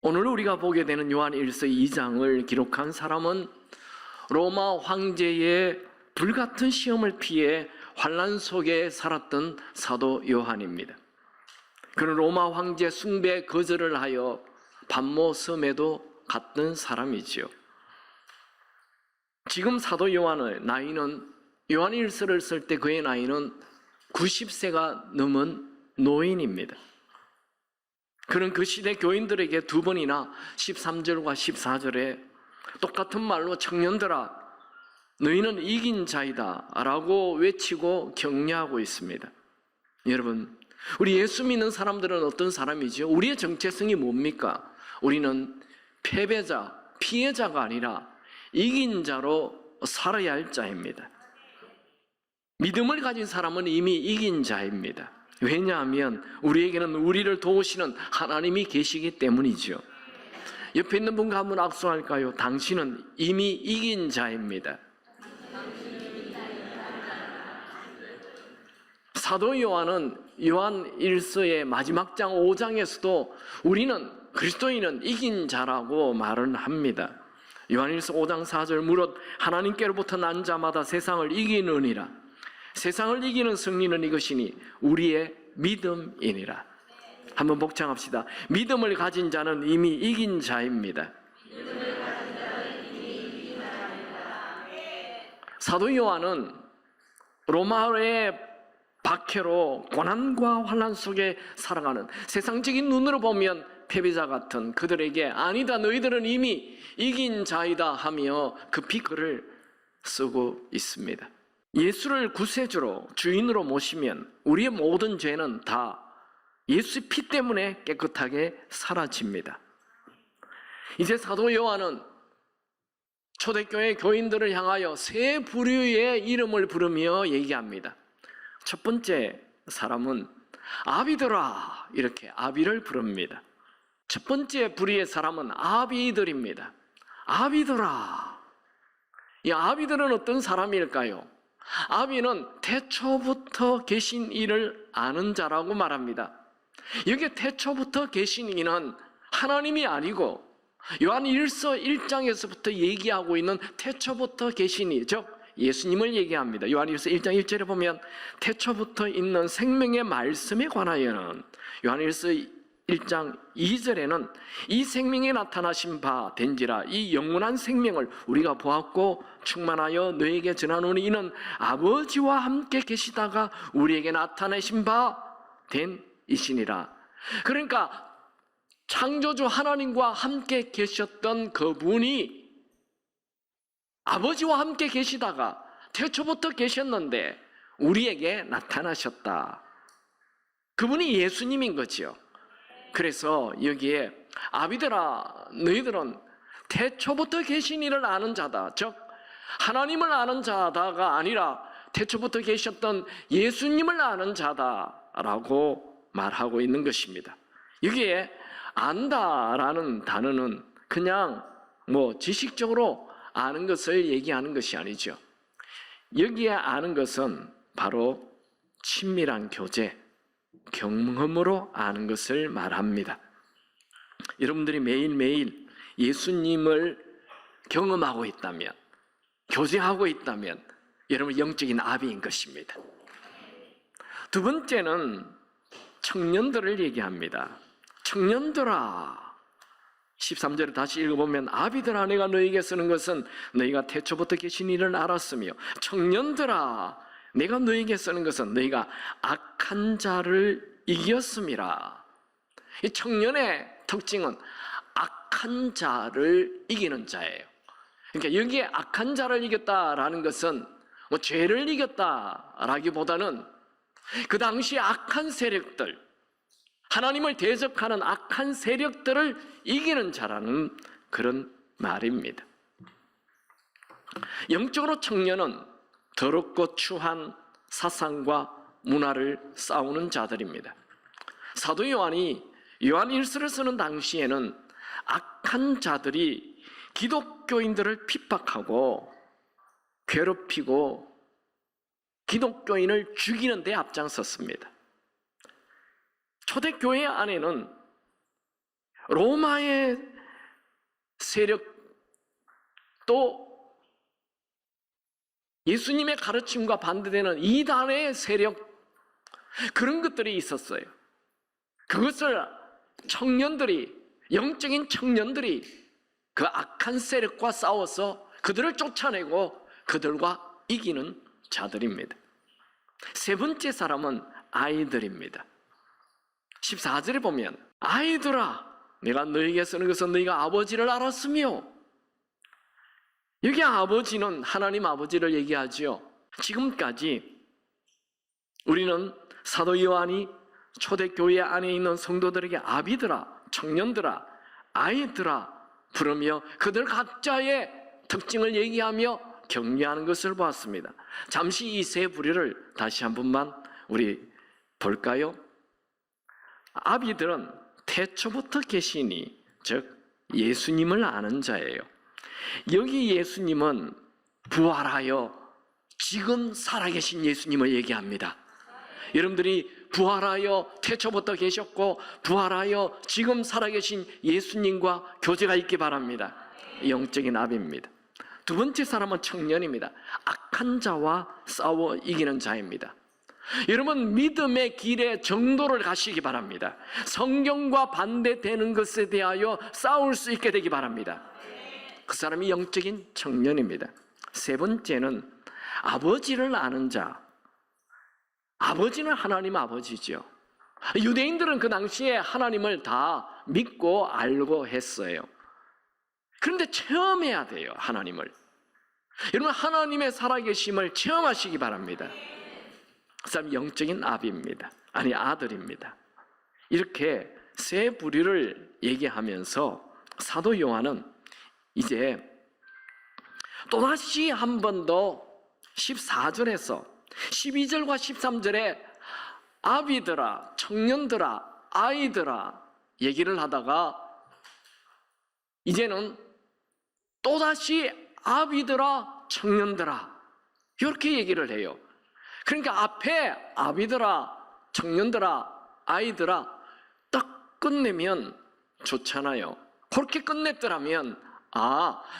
오늘 우리가 보게 되는 요한일서 2장을 기록한 사람은 로마 황제의 불같은 시험을 피해 환난 속에 살았던 사도 요한입니다. 그는 로마 황제 숭배 거절을 하여 반모 섬에도 갔던 사람이지요. 지금 사도 요한의 나이는, 요한일서를 쓸 때 그의 나이는 90세가 넘은 노인입니다. 그는 그 시대 교인들에게 두 번이나 13절과 14절에 똑같은 말로 청년들아 너희는 이긴 자이다 라고 외치고 격려하고 있습니다. 여러분, 우리 예수 믿는 사람들은 어떤 사람이죠? 우리의 정체성이 뭡니까? 우리는 패배자, 피해자가 아니라 이긴 자로 살아야 할 자입니다. 믿음을 가진 사람은 이미 이긴 자입니다. 왜냐하면 우리에게는 우리를 도우시는 하나님이 계시기 때문이죠. 옆에 있는 분과 한번 악수할까요? 당신은 이미 이긴 자입니다. 사도 요한은 요한 1서의 마지막 장 5장에서도 우리는 그리스도인은 이긴 자라고 말을 합니다. 요한 1서 5장 4절 무릇 하나님께로부터 난 자마다 세상을 이기느니라. 세상을 이기는 승리는 이것이니 우리의 믿음이니라. 한번 복창합시다. 믿음을 가진 자는 이미 이긴 자입니다. 사도 요한은 로마의 박해로 고난과 환난 속에 살아가는 세상적인 눈으로 보면 패배자 같은 그들에게 아니다 너희들은 이미 이긴 자이다 하며 급히 글을 쓰고 있습니다. 예수를 구세주로 주인으로 모시면 우리의 모든 죄는 다 예수의 피 때문에 깨끗하게 사라집니다. 이제 사도 요한은 초대교회 교인들을 향하여 세 부류의 이름을 부르며 얘기합니다. 첫 번째 사람은 아비들아 이렇게 아비를 부릅니다. 첫 번째 부류의 사람은 아비들입니다. 아비들아. 이 아비들은 어떤 사람일까요? 아비는 태초부터 계신 이를 아는 자라고 말합니다. 여기 태초부터 계신 이는 하나님이 아니고 요한 1서 1장에서부터 얘기하고 있는 태초부터 계신 이, 즉 예수님을 얘기합니다. 요한 1서 1장 1절에 보면 태초부터 있는 생명의 말씀에 관하여는 요한 1서 1장 2절에는 이 생명이 나타나신 바 된지라 이 영원한 생명을 우리가 보았고 충만하여 너에게 전하노니 이는 아버지와 함께 계시다가 우리에게 나타내신 바 된 이시니라. 그러니까 창조주 하나님과 함께 계셨던 그분이 아버지와 함께 계시다가 태초부터 계셨는데 우리에게 나타나셨다. 그분이 예수님인 거지요. 그래서 여기에 아비들아 너희들은 태초부터 계신 이를 아는 자다. 즉 하나님을 아는 자다가 아니라 태초부터 계셨던 예수님을 아는 자다라고 말하고 있는 것입니다. 여기에 안다라는 단어는 그냥 지식적으로 아는 것을 얘기하는 것이 아니죠. 여기에 아는 것은 바로 친밀한 교제, 경험으로 아는 것을 말합니다. 여러분들이 매일매일 예수님을 경험하고 있다면, 교제하고 있다면 여러분 영적인 아비인 것입니다. 두 번째는 청년들을 얘기합니다. 청년들아 13절을 다시 읽어보면 아비들아 내가 너에게 쓰는 것은 너희가 태초부터 계신 이를 알았으며 청년들아 내가 너에게 쓰는 것은 너희가 악한 자를 이겼음이라. 이 청년의 특징은 악한 자를 이기는 자예요. 그러니까 여기에 악한 자를 이겼다라는 것은 죄를 이겼다라기보다는 그 당시 악한 세력들, 하나님을 대적하는 악한 세력들을 이기는 자라는 그런 말입니다. 영적으로 청년은 더럽고 추한 사상과 문화를 싸우는 자들입니다. 사도 요한이 요한 1서를 쓰는 당시에는 악한 자들이 기독교인들을 핍박하고 괴롭히고 기독교인을 죽이는 데 앞장섰습니다. 초대교회 안에는 로마의 세력, 또 예수님의 가르침과 반대되는 이단의 세력, 그런 것들이 있었어요. 그것을 청년들이, 영적인 청년들이 그 악한 세력과 싸워서 그들을 쫓아내고 그들과 이기는 자들입니다. 세 번째 사람은 아이들입니다. 14절에 보면 아이들아 내가 너에게 쓰는 것은 너희가 아버지를 알았으며, 여기 아버지는 하나님 아버지를 얘기하지요. 지금까지 우리는 사도 요한이 초대교회 안에 있는 성도들에게 아비들아, 청년들아, 아이들아 부르며 그들 각자의 특징을 얘기하며 격려하는 것을 보았습니다. 잠시 이 세 부류를 다시 한 번만 우리 볼까요? 아비들은 태초부터 계시니, 즉 예수님을 아는 자예요. 여기 예수님은 부활하여 지금 살아계신 예수님을 얘기합니다. 여러분들이 부활하여 태초부터 계셨고 부활하여 지금 살아계신 예수님과 교제가 있기 바랍니다. 영적인 아비입니다. 두 번째 사람은 청년입니다. 악한 자와 싸워 이기는 자입니다. 여러분, 믿음의 길에 정도를 가시기 바랍니다. 성경과 반대되는 것에 대하여 싸울 수 있게 되기 바랍니다. 그 사람이 영적인 청년입니다. 세 번째는 아버지를 아는 자. 아버지는 하나님 아버지죠. 유대인들은 그 당시에 하나님을 다 믿고 알고 했어요. 그런데 체험해야 돼요, 하나님을. 여러분, 하나님의 살아계심을 체험하시기 바랍니다. 그 사람이 영적인 아비입니다. 아니, 아들입니다. 이렇게 세 부류를 얘기하면서 사도 요한은 이제 또다시 한 번 더 14절에서 12절과 13절에 아비들아, 청년들아, 아이들아 얘기를 하다가 이제는 또다시 아비들아, 청년들아 이렇게 얘기를 해요. 그러니까 앞에 아비들아, 청년들아, 아이들아 딱 끝내면 좋잖아요. 그렇게 끝냈더라면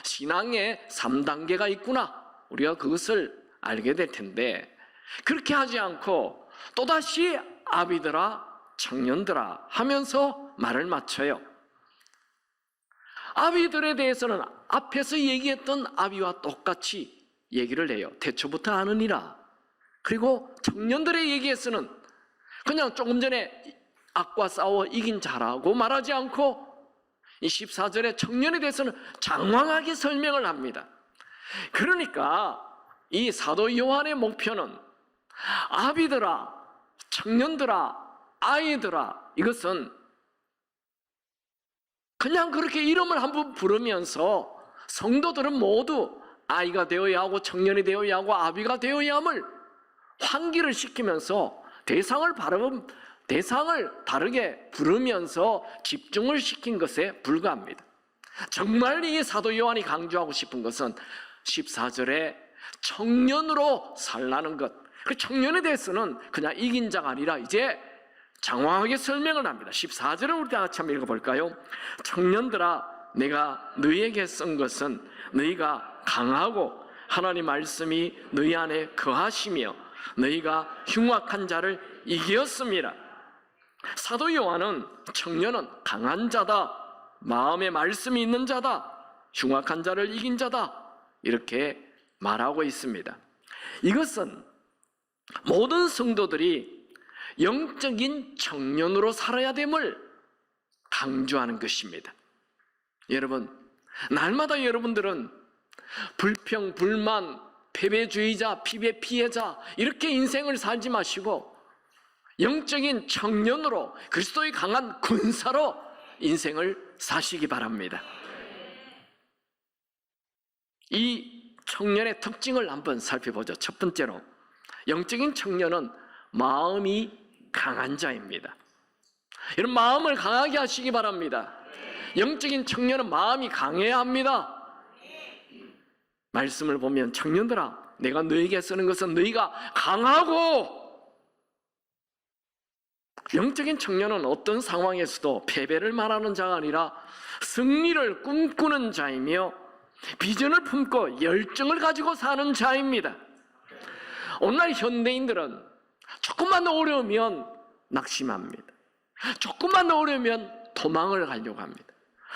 신앙에 3단계가 있구나, 우리가 그것을 알게 될 텐데, 그렇게 하지 않고 또다시 아비들아, 청년들아 하면서 말을 맞춰요. 아비들에 대해서는 앞에서 얘기했던 아비와 똑같이 얘기를 해요. 태초부터 아느니라. 그리고 청년들의 얘기에서는 그냥 조금 전에 악과 싸워 이긴 자라고 말하지 않고 이 14절에 청년에 대해서는 장황하게 설명을 합니다. 그러니까 이 사도 요한의 목표는 아비들아, 청년들아, 아이들아, 이것은 그냥 그렇게 이름을 한번 부르면서 성도들은 모두 아이가 되어야 하고 청년이 되어야 하고 아비가 되어야 함을 환기를 시키면서 대상을 다르게 부르면서 집중을 시킨 것에 불과합니다. 정말 이 사도 요한이 강조하고 싶은 것은 14절에 청년으로 살라는 것. 그 청년에 대해서는 그냥 이긴 자가 아니라 이제 장황하게 설명을 합니다. 14절을 우리 다 같이 한번 읽어볼까요? 청년들아, 내가 너희에게 쓴 것은 너희가 강하고 하나님 말씀이 너희 안에 거하시며 너희가 흉악한 자를 이기었습니다. 사도 요한은 청년은 강한 자다, 마음에 말씀이 있는 자다, 흉악한 자를 이긴 자다, 이렇게 말하고 있습니다. 이것은 모든 성도들이 영적인 청년으로 살아야 됨을 강조하는 것입니다. 여러분, 날마다 여러분들은 불평, 불만, 패배주의자, 피해자 이렇게 인생을 살지 마시고 영적인 청년으로 그리스도의 강한 군사로 인생을 사시기 바랍니다. 이 청년의 특징을 한번 살펴보죠. 첫 번째로, 영적인 청년은 마음이 강한 자입니다. 여러분, 마음을 강하게 하시기 바랍니다. 영적인 청년은 마음이 강해야 합니다. 말씀을 보면 청년들아, 내가 너에게 쓰는 것은 너희가 강하고 영적인 청년은 어떤 상황에서도 패배를 말하는 자가 아니라 승리를 꿈꾸는 자이며 비전을 품고 열정을 가지고 사는 자입니다. 오늘날 현대인들은 조금만 어려우면 낙심합니다. 조금만 어려우면 도망을 가려고 합니다.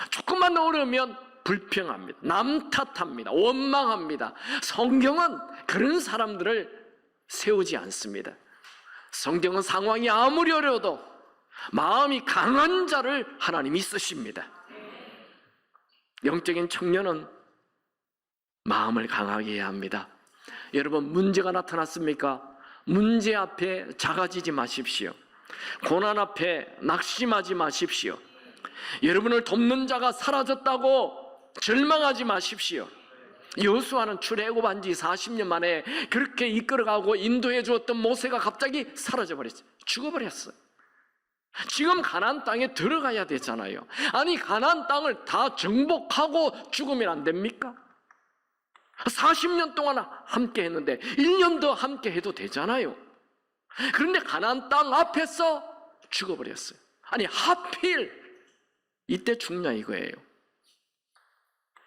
조금만 어려우면 불평합니다. 남 탓합니다. 원망합니다. 성경은 그런 사람들을 세우지 않습니다. 성경은 상황이 아무리 어려워도 마음이 강한 자를 하나님이 쓰십니다. 영적인 청년은 마음을 강하게 해야 합니다. 여러분, 문제가 나타났습니까? 문제 앞에 작아지지 마십시오. 고난 앞에 낙심하지 마십시오. 여러분을 돕는 자가 사라졌다고 절망하지 마십시오. 여호수아는 출애굽한 지 40년 만에 그렇게 이끌어가고 인도해 주었던 모세가 갑자기 사라져버렸어요. 죽어버렸어요. 지금 가나안 땅에 들어가야 되잖아요. 아니, 가나안 땅을 다 정복하고 죽으면 안 됩니까? 40년 동안 함께 했는데 1년 더 함께 해도 되잖아요. 그런데 가나안 땅 앞에서 죽어버렸어요. 아니, 하필 이때 죽냐 이거예요.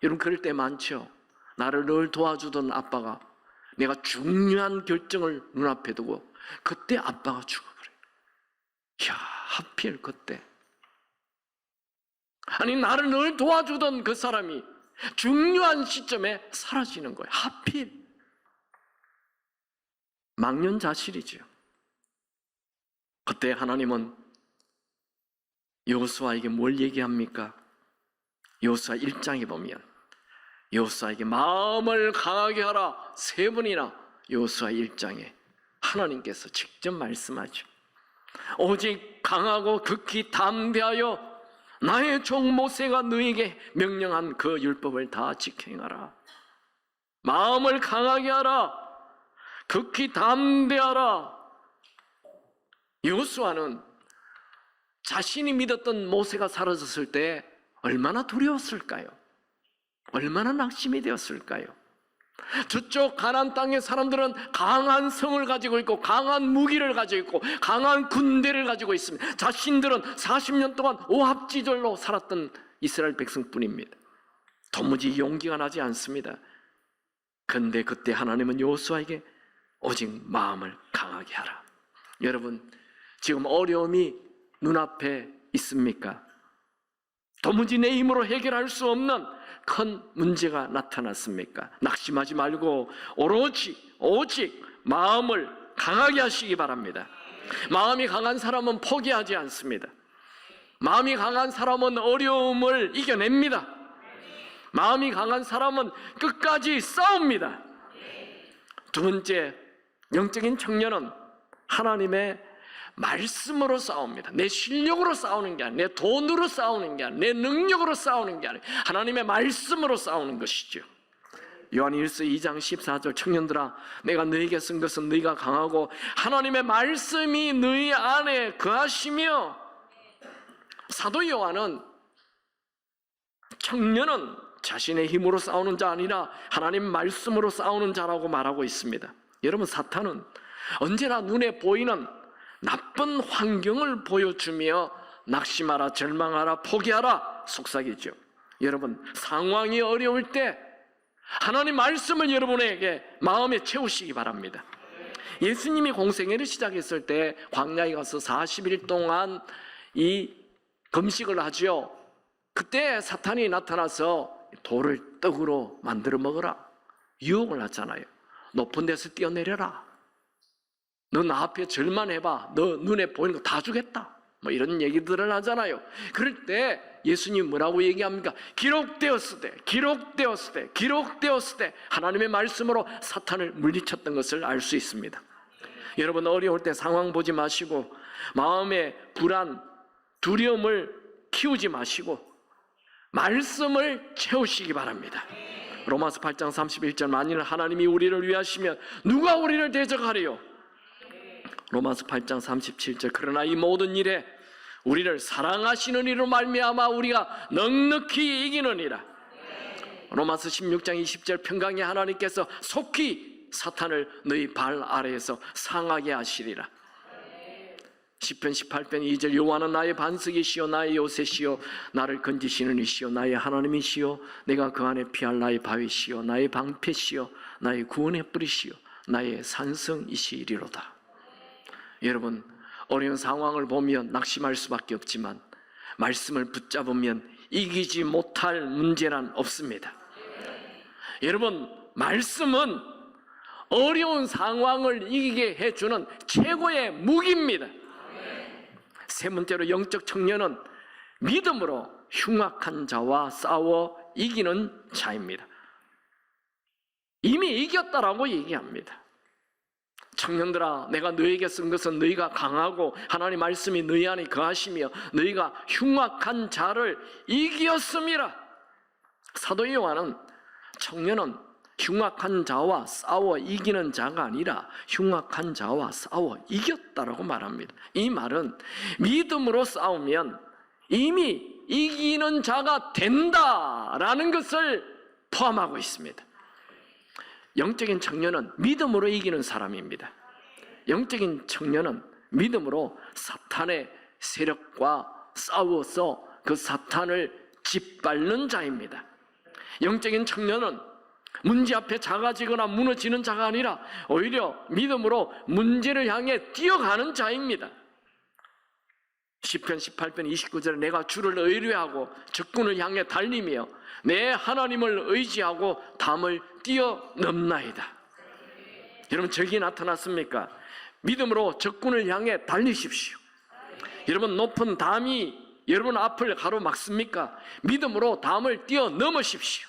여러분, 그럴 때 많죠. 나를 늘 도와주던 아빠가 내가 중요한 결정을 눈앞에 두고 그때 아빠가 죽어버려요. 이야, 하필 그때. 아니, 나를 늘 도와주던 그 사람이 중요한 시점에 사라지는 거예요. 하필. 망연자실이죠. 그때 하나님은 여호수아에게 뭘 얘기합니까? 여호수아 1장에 보면 여호수아에게 마음을 강하게 하라 3번이나 여호수아 1장에 하나님께서 직접 말씀하죠. 오직 강하고 극히 담대하여 나의 종 모세가 너에게 명령한 그 율법을 다 지켜 행하라. 마음을 강하게 하라. 극히 담대하라. 여호수아는 자신이 믿었던 모세가 사라졌을 때 얼마나 두려웠을까요? 얼마나 낙심이 되었을까요? 저쪽 가나안 땅의 사람들은 강한 성을 가지고 있고 강한 무기를 가지고 있고 강한 군대를 가지고 있습니다. 자신들은 40년 동안 오합지졸로 살았던 이스라엘 백성뿐입니다. 도무지 용기가 나지 않습니다. 그런데 그때 하나님은 여호수아에게 오직 마음을 강하게 하라. 여러분, 지금 어려움이 눈앞에 있습니까? 도무지 내 힘으로 해결할 수 없는 큰 문제가 나타났습니까? 낙심하지 말고 오직 마음을 강하게 하시기 바랍니다. 마음이 강한 사람은 포기하지 않습니다. 마음이 강한 사람은 어려움을 이겨냅니다. 마음이 강한 사람은 끝까지 싸웁니다. 두 번째, 영적인 청년은 하나님의 말씀으로 싸웁니다. 내 실력으로 싸우는 게 아니라 내 돈으로 싸우는 게 아니라 내 능력으로 싸우는 게 아니라 하나님의 말씀으로 싸우는 것이죠. 요한일서 2장 14절 청년들아 내가 너에게 쓴 것은 너희가 강하고 하나님의 말씀이 너희 안에 거하시며. 사도 요한은 청년은 자신의 힘으로 싸우는 자 아니라 하나님 말씀으로 싸우는 자라고 말하고 있습니다. 여러분, 사탄은 언제나 눈에 보이는 나쁜 환경을 보여주며 낙심하라, 절망하라, 포기하라 속삭이죠. 여러분, 상황이 어려울 때 하나님 말씀을 여러분에게 마음에 채우시기 바랍니다. 예수님이 공생애를 시작했을 때 광야에 가서 40일 동안 이 금식을 하죠. 그때 사탄이 나타나서 돌을 떡으로 만들어 먹어라 유혹을 하잖아요. 높은 데서 뛰어내려라. 너 나 앞에 절만 해봐. 너 눈에 보이는 거 다 주겠다. 뭐 이런 얘기들을 하잖아요. 그럴 때 예수님 뭐라고 얘기합니까? 기록되었으되 하나님의 말씀으로 사탄을 물리쳤던 것을 알 수 있습니다. 여러분, 어려울 때 상황 보지 마시고 마음의 불안, 두려움을 키우지 마시고 말씀을 채우시기 바랍니다. 로마서 8장 31절 만일 하나님이 우리를 위하시면 누가 우리를 대적하리요? 로마서 8장 37절 그러나 이 모든 일에 우리를 사랑하시는 이로 말미암아 우리가 넉넉히 이기느니라. 로마서 16장 20절 평강의 하나님께서 속히 사탄을 너희 발 아래에서 상하게 하시리라. 시편 18편 2절 여호와는 나의 반석이시요 나의 요새시요 나를 건지시는 이시요 나의 하나님이시요 내가 그 안에 피할 나의 바위시요 나의 방패시요 나의 구원의 뿌리시요 나의 산성이시리로다. 여러분, 어려운 상황을 보면 낙심할 수밖에 없지만 말씀을 붙잡으면 이기지 못할 문제란 없습니다. 여러분, 말씀은 어려운 상황을 이기게 해주는 최고의 무기입니다. 세 번째로 영적 청년은 믿음으로 흉악한 자와 싸워 이기는 자입니다. 이미 이겼다라고 얘기합니다. 청년들아, 내가 너에게 쓴 것은 너희가 강하고 하나님 말씀이 너희 안에 거하시며 너희가 흉악한 자를 이기었음이라. 사도 요한은 청년은 흉악한 자와 싸워 이기는 자가 아니라 흉악한 자와 싸워 이겼다라고 말합니다. 이 말은 믿음으로 싸우면 이미 이기는 자가 된다라는 것을 포함하고 있습니다. 영적인 청년은 믿음으로 이기는 사람입니다. 영적인 청년은 믿음으로 사탄의 세력과 싸워서 그 사탄을 짓밟는 자입니다. 영적인 청년은 문제 앞에 작아지거나 무너지는 자가 아니라 오히려 믿음으로 문제를 향해 뛰어가는 자입니다. 시편 18편 29절에 내가 주를 의뢰하고 적군을 향해 달리며 내 하나님을 의지하고 담을 뛰어넘나이다. 여러분, 적이 나타났습니까? 믿음으로 적군을 향해 달리십시오. 여러분, 높은 담이 여러분 앞을 가로막습니까? 믿음으로 담을 뛰어넘으십시오.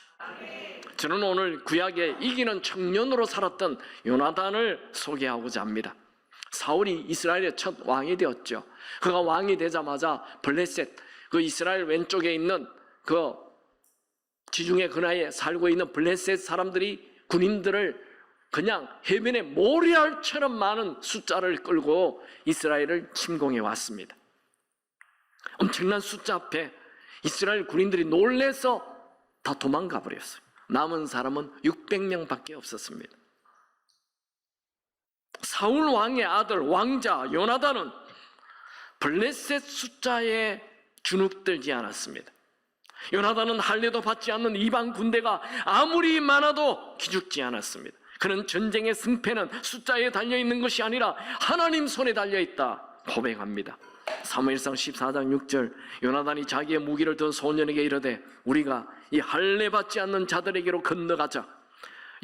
저는 오늘 구약에 이기는 청년으로 살았던 요나단을 소개하고자 합니다. 사울이 이스라엘의 첫 왕이 되었죠. 그가 왕이 되자마자 블레셋, 그 이스라엘 왼쪽에 있는 그 지중해 근하에 살고 있는 블레셋 사람들이 군인들을 그냥 해변에 모래알처럼 많은 숫자를 끌고 이스라엘을 침공해 왔습니다. 엄청난 숫자 앞에 이스라엘 군인들이 놀래서 다 도망가 버렸어요. 남은 사람은 600명밖에 없었습니다. 사울 왕의 아들 왕자 요나단은 블레셋 숫자에 주눅들지 않았습니다. 요나단은 할례도 받지 않는 이방 군대가 아무리 많아도 기죽지 않았습니다. 그는 전쟁의 승패는 숫자에 달려있는 것이 아니라 하나님 손에 달려있다 고백합니다. 사무엘상 14장 6절 요나단이 자기의 무기를 든 소년에게 이르되 우리가 이 할례 받지 않는 자들에게로 건너가자.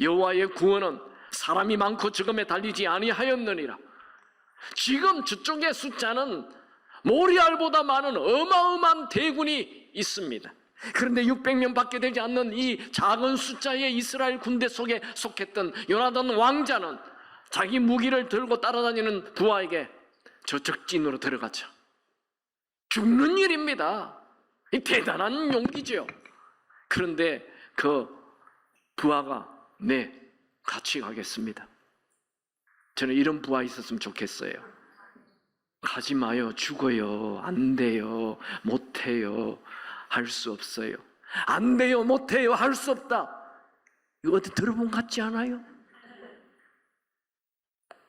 여호와의 구원은 사람이 많고 적음에 달리지 아니하였느니라. 지금 저쪽의 숫자는 모리알보다 많은 어마어마한 대군이 있습니다. 그런데 600명밖에 되지 않는 이 작은 숫자의 이스라엘 군대 속에 속했던 요나단 왕자는 자기 무기를 들고 따라다니는 부하에게 저 적진으로 들어가자. 죽는 일입니다. 이 대단한 용기죠. 그런데 그 부하가 네, 같이 가겠습니다. 저는 이런 부하 있었으면 좋겠어요. 가지 마요. 죽어요. 안 돼요. 못해요. 할 수 없어요. 안 돼요. 못해요. 할 수 없다. 이거 어디 들어본 것 같지 않아요?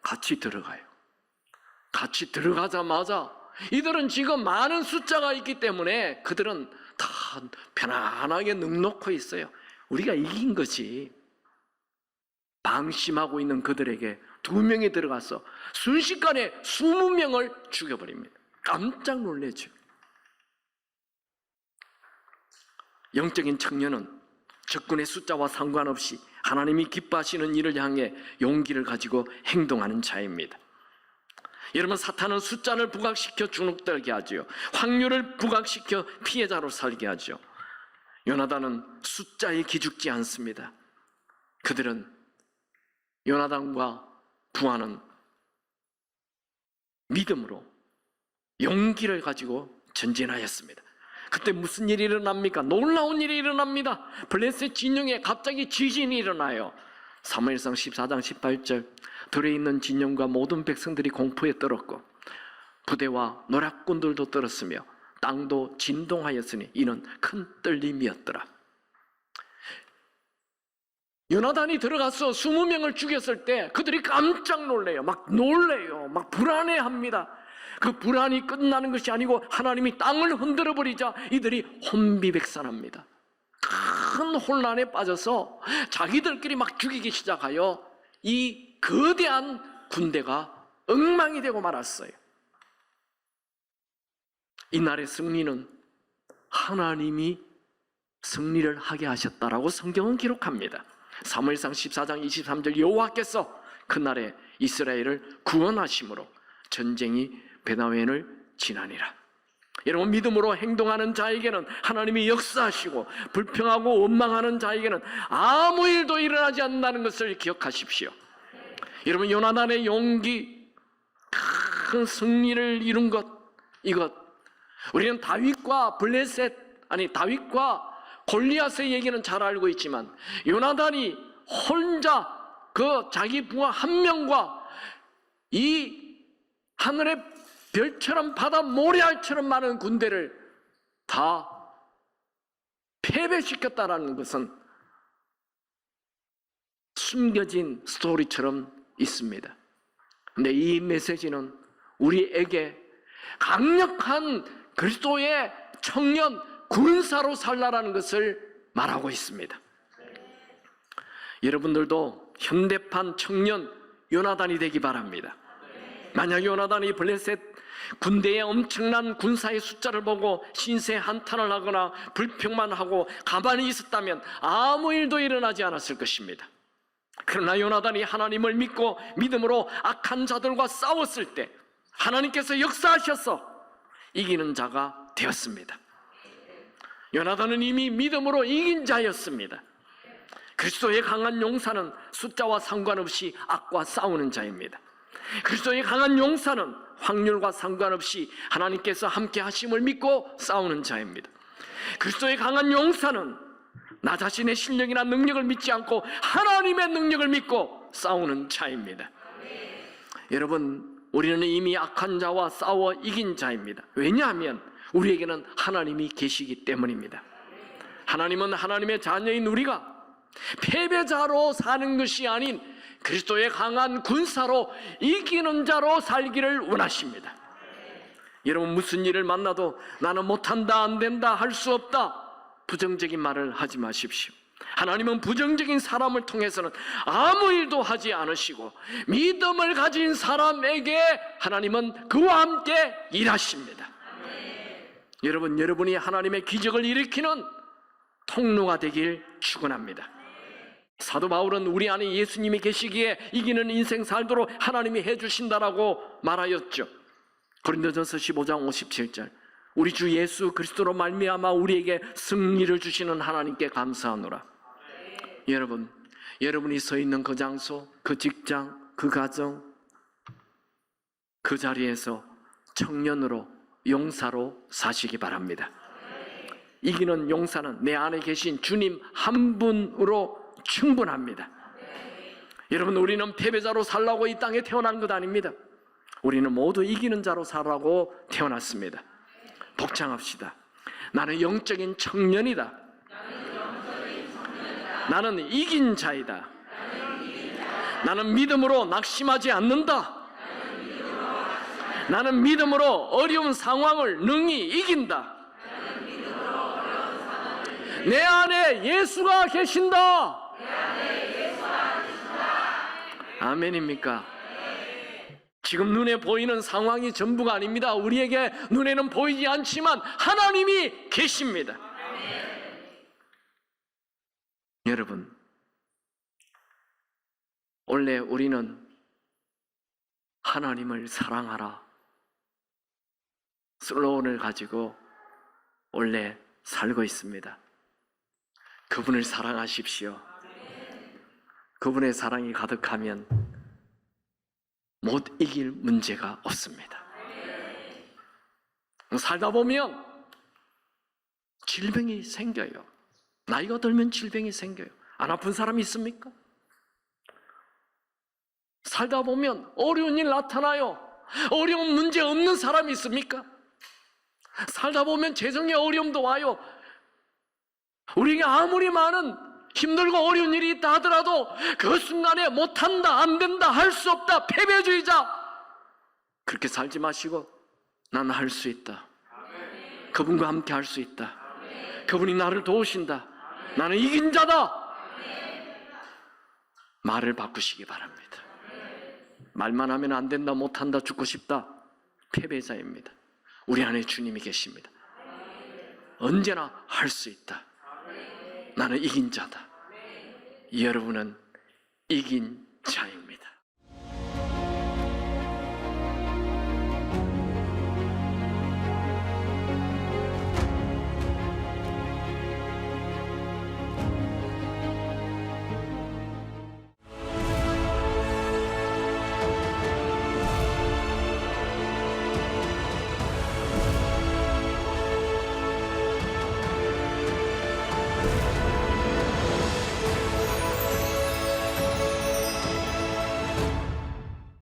같이 들어가요. 같이 들어가자마자 이들은 지금 많은 숫자가 있기 때문에 그들은 다 편안하게 넋놓고 있어요. 우리가 이긴 거지. 방심하고 있는 그들에게 2명이 들어가서 순식간에 20명을 죽여버립니다. 깜짝 놀라죠. 영적인 청년은 적군의 숫자와 상관없이 하나님이 기뻐하시는 일을 향해 용기를 가지고 행동하는 자입니다. 여러분, 사탄은 숫자를 부각시켜 주눅들게 하죠. 확률을 부각시켜 피해자로 살게 하죠. 요나단은 숫자에 기죽지 않습니다. 그들은 요나단과 부하는 믿음으로 용기를 가지고 전진하였습니다. 그때 무슨 일이 일어납니까? 놀라운 일이 일어납니다. 블레셋 진영에 갑자기 지진이 일어나요. 사무엘상 14장 18절 들에 있는 진영과 모든 백성들이 공포에 떨었고 부대와 노략군들도 떨었으며 땅도 진동하였으니 이는 큰 떨림이었더라. 요나단이 들어가서 20명을 죽였을 때 그들이 깜짝 놀래요. 막 놀래요. 막 불안해합니다. 그 불안이 끝나는 것이 아니고 하나님이 땅을 흔들어 버리자 이들이 혼비백산합니다. 큰 혼란에 빠져서 자기들끼리 막 죽이기 시작하여 이 거대한 군대가 엉망이 되고 말았어요. 이날의 승리는 하나님이 승리를 하게 하셨다라고 성경은 기록합니다. 사무엘상 14장 23절 여호와께서 그날에 이스라엘을 구원하심으로 전쟁이 베다웬을 지나니라. 여러분, 믿음으로 행동하는 자에게는 하나님이 역사하시고 불평하고 원망하는 자에게는 아무 일도 일어나지 않는다는 것을 기억하십시오. 여러분, 요나단의 용기, 큰 승리를 이룬 것, 이것 우리는 다윗과 다윗과 골리앗의 얘기는 잘 알고 있지만 요나단이 혼자 그 자기 부하 한 명과 이 하늘의 별처럼 바다 모래알처럼 많은 군대를 다 패배시켰다라는 것은 숨겨진 스토리처럼 있습니다. 근데 이 메시지는 우리에게 강력한 그리스도의 청년 군사로 살라라는 것을 말하고 있습니다. 여러분들도 현대판 청년 요나단이 되기 바랍니다. 만약 요나단이 블레셋 군대의 엄청난 군사의 숫자를 보고 신세 한탄을 하거나 불평만 하고 가만히 있었다면 아무 일도 일어나지 않았을 것입니다. 그러나 요나단이 하나님을 믿고 믿음으로 악한 자들과 싸웠을 때 하나님께서 역사하셔서 이기는 자가 되었습니다. 요나단은 이미 믿음으로 이긴 자였습니다. 그리스도의 강한 용사는 숫자와 상관없이 악과 싸우는 자입니다. 그리스도의 강한 용사는 확률과 상관없이 하나님께서 함께 하심을 믿고 싸우는 자입니다. 그리스도의 강한 용사는 나 자신의 실력이나 능력을 믿지 않고 하나님의 능력을 믿고 싸우는 자입니다. 여러분, 우리는 이미 악한 자와 싸워 이긴 자입니다. 왜냐하면 우리에게는 하나님이 계시기 때문입니다. 하나님은 하나님의 자녀인 우리가 패배자로 사는 것이 아닌 그리스도의 강한 군사로 이기는 자로 살기를 원하십니다. 여러분, 무슨 일을 만나도 나는 못한다, 안 된다, 할 수 없다, 부정적인 말을 하지 마십시오. 하나님은 부정적인 사람을 통해서는 아무 일도 하지 않으시고 믿음을 가진 사람에게 하나님은 그와 함께 일하십니다. 여러분, 여러분이 하나님의 기적을 일으키는 통로가 되길 축원합니다. 사도 바울은 우리 안에 예수님이 계시기에 이기는 인생 살도록 하나님이 해주신다라고 말하였죠. 고린도전서 15장 57절 우리 주 예수 그리스도로 말미암아 우리에게 승리를 주시는 하나님께 감사하노라. 여러분, 여러분이 서 있는 그 장소, 그 직장, 그 가정, 그 자리에서 청년으로 용사로 사시기 바랍니다. 이기는 용사는 내 안에 계신 주님 한 분으로 충분합니다. 여러분, 우리는 패배자로 살라고 이 땅에 태어난 것 아닙니다. 우리는 모두 이기는 자로 살라고 태어났습니다. 복창합시다. 나는 영적인 청년이다. 나는 이긴 자이다. 나는 믿음으로 낙심하지 않는다. 나는 믿음으로 어려운 상황을 능히 이긴다. 내 안에 예수가 계신다. 아멘입니까? 지금 눈에 보이는 상황이 전부가 아닙니다. 우리에게 눈에는 보이지 않지만 하나님이 계십니다. 여러분, 원래 우리는 하나님을 사랑하라 슬로건을 가지고 원래 살고 있습니다. 그분을 사랑하십시오. 그분의 사랑이 가득하면 못 이길 문제가 없습니다. 살다 보면 질병이 생겨요. 나이가 들면 질병이 생겨요. 안 아픈 사람이 있습니까? 살다 보면 어려운 일 나타나요. 어려운 문제 없는 사람이 있습니까? 살다 보면 재정의 어려움도 와요. 우리에게 아무리 많은 힘들고 어려운 일이 있다 하더라도 그 순간에 못한다, 안 된다, 할 수 없다, 패배주의자 그렇게 살지 마시고 나는 할 수 있다. 그분과 함께 할 수 있다. 그분이 나를 도우신다. 나는 이긴 자다. 말을 바꾸시기 바랍니다. 말만 하면 안 된다, 못한다, 죽고 싶다, 패배자입니다. 우리 안에 주님이 계십니다. 언제나 할 수 있다. 나는 이긴 자다. 여러분은 이긴 자입니다.